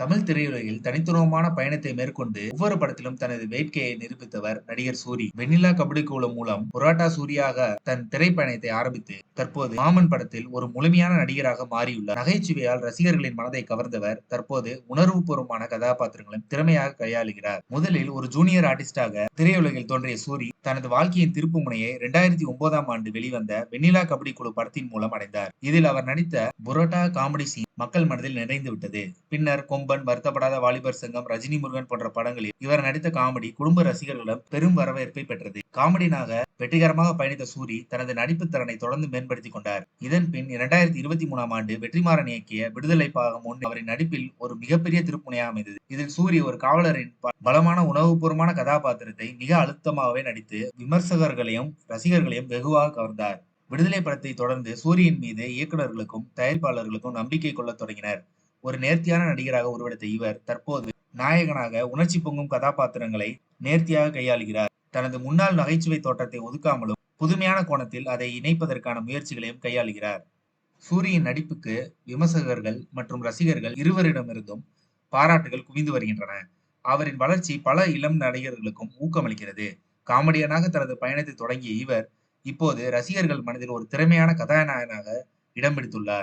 தமிழ் திரையுலகில் தனித்துவமான பயணத்தை மேற்கொண்டு ஒவ்வொரு படத்திலும் தனது வேட்கையை நிரூபித்தவர் நடிகர் சூரி. வெண்ணிலா கபடி குழு மூலம் புராட்டா சூரியாக தன் திரைப்பயணத்தை ஆரம்பித்து தற்போது மாமன் படத்தில் ஒரு முழுமையான நடிகராக மாறியுள்ளார். நகைச்சுவையால் ரசிகர்களின் மனதை கவர்ந்தவர் தற்போது உணர்வுபூர்வமான கதாபாத்திரங்களும் திறமையாக கையாளுகிறார். முதலில் ஒரு ஜூனியர் ஆர்டிஸ்டாக திரையுலகில் தோன்றிய சூரி தனது வாழ்க்கையின் திருப்பு முனையை 2009ஆம் ஆண்டு வெளிவந்த வெண்ணிலா கபடி குழு படத்தின் மூலம் அடைந்தார். இதில் அவர் நடித்த புரோட்டா காமெடி சீன் மக்கள் மனதில் நிறைந்து விட்டது. பின்னர் கொம்பன், வருத்தப்படாத வாலிபர் சங்கம், ரஜினி முருகன் போன்ற படங்களில் இவர் நடித்த காமெடி குடும்ப ரசிகர்களிடம் பெரும் வரவேற்பை பெற்றது. காமெடியனாக வெற்றிகரமாக பயணித்த சூரி தனது நடிப்பு திறனை தொடர்ந்து மேம்படுத்திக் கொண்டார். இதன் பின் 2023ஆம் ஆண்டு வெற்றிமாறன் இயக்கிய விடுதலை பாகம் 1 அவரின் நடிப்பில் ஒரு மிகப்பெரிய திருப்புமுனையாக அமைந்தது. இதில் சூரி ஒரு காவலரின் பலமான உணர்வுபூர்வமான கதாபாத்திரத்தை மிக அழுத்தமாகவே நடித்து விமர்சகர்களையும் ரசிகர்களையும் வெகுவாக கவர்ந்தார். விடுதலை படத்தை தொடர்ந்து சூரியின் மீது இயக்குநர்களுக்கும் தயாரிப்பாளர்களுக்கும் நம்பிக்கை கொள்ளத் தொடங்கினர். ஒரு நேர்த்தியான நடிகராக உருவெடுத்த இவர் தற்போது நாயகனாக உணர்ச்சி பொங்கும் கதாபாத்திரங்களை நேர்த்தியாக கையாளுகிறார். தனது முன்னாள் நகைச்சுவை தோற்றத்தை ஒதுக்காமலும் புதுமையான கோணத்தில் அதை இணைப்பதற்கான முயற்சிகளையும் கையாளுகிறார். சூரியின் நடிப்புக்கு விமர்சகர்கள் மற்றும் ரசிகர்கள் இருவரிடமிருந்தும் பாராட்டுகள் குவிந்து வருகின்றன. அவரின் வளர்ச்சி பல இளம் நடிகர்களுக்கும் ஊக்கமளிக்கிறது. காமெடியனாக தனது பயணத்தை தொடங்கிய இவர் இப்போது ரசிகர்கள் மனதில் ஒரு திறமையான கதாநாயகனாக இடம் பிடித்துள்ளார்.